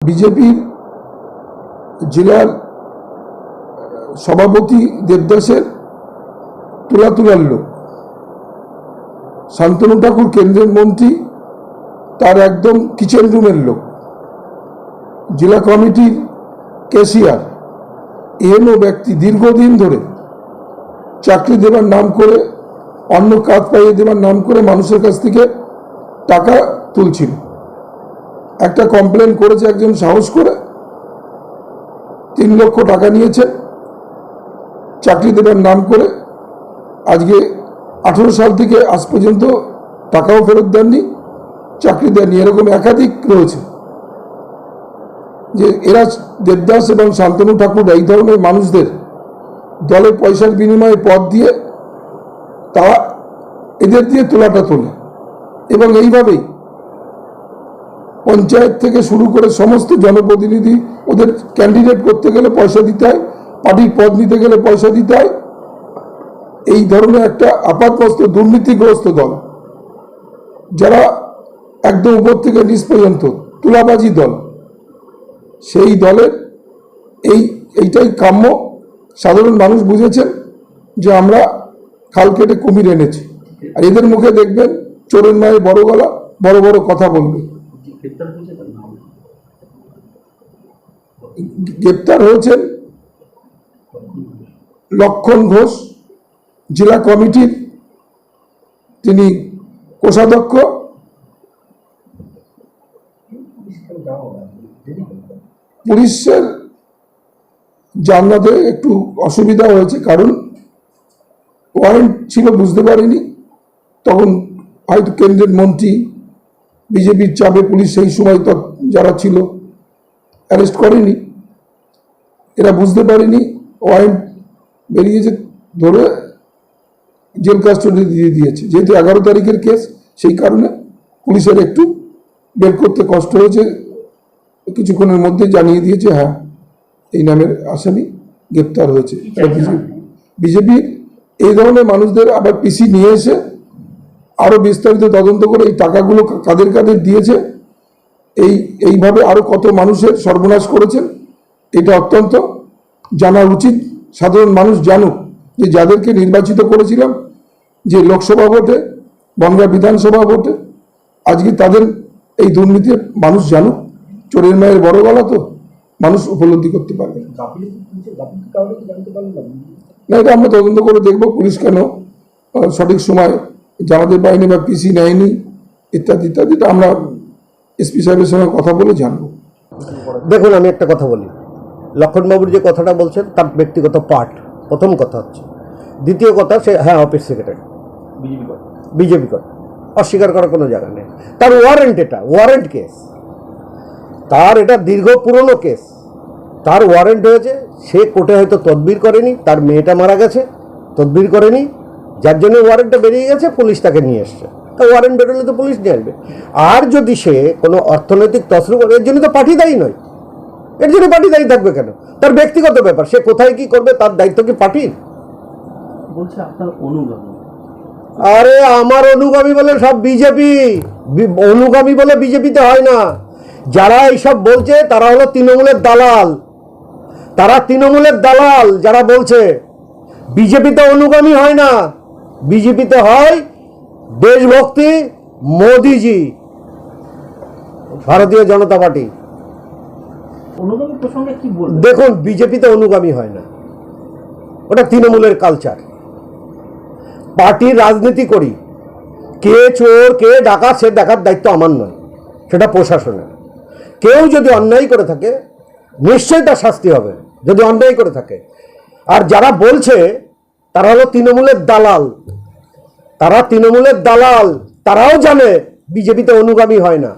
বিজেপির জেলার সভাপতি দেবদাসের তোলার লোক, শান্তনু ঠাকুর কেন্দ্রের মন্ত্রী তার একদম কিচেন রুমের লোক, জেলা কমিটির ক্যাশিয়ার এহেন ব্যক্তি দীর্ঘদিন ধরে চাকরি দেবার নাম করে, অন্য কাজ পাইয়ে দেবার নাম করে মানুষের কাছ থেকে টাকা তুলছিল। একটা কমপ্লেন করেছে একজন সাহস করে, 3 লক্ষ টাকা নিয়েছে চাকরি দেবার নাম করে। আজকে 18 সাল থেকে আজ পর্যন্ত টাকাও ফেরত দেননি, চাকরি দেননি। এরকম একাধিক রয়েছে যে এরা দেবদাস এবং শান্তনু ঠাকুর এই ধরনের মানুষদের দলের পয়সার বিনিময়ে পদ দিয়ে তারা এদের দিয়ে তোলাটা তোলে এবং এইভাবেই পঞ্চায়েত থেকে শুরু করে সমস্ত জনপ্রতিনিধি ওদের ক্যান্ডিডেট করতে গেলে পয়সা দিতে হয়, পার্টির পদ নিতে গেলে পয়সা দিতে হয়। এই ধরনের একটা আপাতমস্ত দুর্নীতিগ্রস্ত দল, যারা একদম উপর থেকে নিচ পর্যন্ত তুলাবাজি দল, সেই দলের এইটাই কাম্য। সাধারণ মানুষ বুঝেছেন যে আমরা খাল কেটে কুমির এনেছি, আর এদের মুখে দেখবেন চোরের মায়ের বড় গলা, বড় বড় কথা বলবে। গ্রেপ্তার হয়েছেন লক্ষণ ঘোষ, জেলা কমিটির তিনি কোষাধ্যক্ষ। পুলিশের জানাতে একটু অসুবিধা হয়েছে, কারণ ওয়ারেন্ট ছিল বুঝতে পারিনি। তখন হয়তো কেন্দ্রের মন্ত্রী, বিজেপির চাপে পুলিশ সেই সময় তো যারা ছিল অ্যারেস্ট করেনি, এরা বুঝতে পারেনি ওয়ারেন্ট বেরিয়েছে, ধরে জেল কাস্টডি দিয়ে দিয়েছে। যেহেতু 11 তারিখের কেস, সেই কারণে পুলিশের একটু বের করতে কষ্ট হয়েছে। কিছুক্ষণের মধ্যে জানিয়ে দিয়েছে হ্যাঁ এই নামের আসামি গ্রেপ্তার হয়েছে। বিজেপির এই ধরনের মানুষদের আবার পিসি নিয়ে এসে আরো বিস্তারিত তদন্ত করে এই টাকাগুলো কাদের কাদের দিয়েছে, এইভাবে আরো কত মানুষের সর্বনাশ করেছেন, এটা অত্যন্ত জানা উচিত। সাধারণ মানুষ জানুক যে যাদেরকে নির্বাচিত করেছিলাম, যে লোকসভা ভোটে, বনগাঁ বিধানসভা ভোটে, আজকে তাদের এই দুর্নীতি মানুষ জানুক। চোরের মায়ের বড় গলা তো মানুষ উপলব্ধি করতে পারবে না। এটা আমরা তদন্ত করে দেখবো পুলিশ কেন সঠিক সময় জানাতে পারেনি বা পিসি নেয়নি ইত্যাদি ইত্যাদি। আমরা এসপি সাহেবের সঙ্গে কথা বলে জানবো। দেখুন, আমি একটা কথা বলি, লক্ষণবাবুর যে কথাটা বলছেন তার ব্যক্তিগত পার্ট, প্রথম কথা হচ্ছে। দ্বিতীয় কথা, সে হ্যাঁ অফিস সেক্রেটারি, বিজেপি করে, অস্বীকার করার কোনো জায়গা নেই। তার ওয়ারেন্ট, এটা ওয়ারেন্ট কেস, তার এটা দীর্ঘ পুরনো কেস, তার ওয়ারেন্ট হয়েছে। সে কোর্টে হয়তো তদবির করেনি, তার মেয়েটা মারা গেছে, তদবির করেনি, যার জন্য ওয়ারেন্টটা বেরিয়ে গেছে, পুলিশ তাকে নিয়ে এসছে। তা ওয়ারেন্ট বেরোলে তো পুলিশ নিয়ে আসবে। আর যদি সে কোনো অর্থনৈতিক তছরূপ, এর জন্য তো পার্টি দায়ী নয়, এর জন্য পার্টি দায়ী থাকবে কেন? তার ব্যক্তিগত ব্যাপার, সে কোথায় কি করবে তার দায়িত্ব কি পার্টির? বলছে আপনার অনুগামী। আরে আমার অনুগামী বলে সব বিজেপি, অনুগামী বলে বিজেপিতে হয় না। যারা এইসব বলছে তারা হলো তৃণমূলের দালাল, তারা তৃণমূলের দালাল। যারা বলছে বিজেপিতে অনুগামী হয় না, বিজেপিতে হয় দেশভক্তি, মোদিজি, ভারতীয় জনতা পার্টি। অনুগামী প্রসঙ্গে কি বলবেন? দেখুন, বিজেপিতে অনুগামী হয় না, ওটা তৃণমূলের কালচার। পার্টির রাজনীতি করি, কে চোর কে ডাকাত সে দেখার দায়িত্ব আমার নয়, সেটা প্রশাসনের। কেউ যদি অন্যায় করে থাকে নিশ্চয়ই তার শাস্তি হবে, যদি অন্যায় করে থাকে। আর যারা বলছে তারা হলো তৃণমূলের দালাল, তারা তৃণমূলের দালাল, তারাও জানে বিজেপিতে অনুগামী হয় না।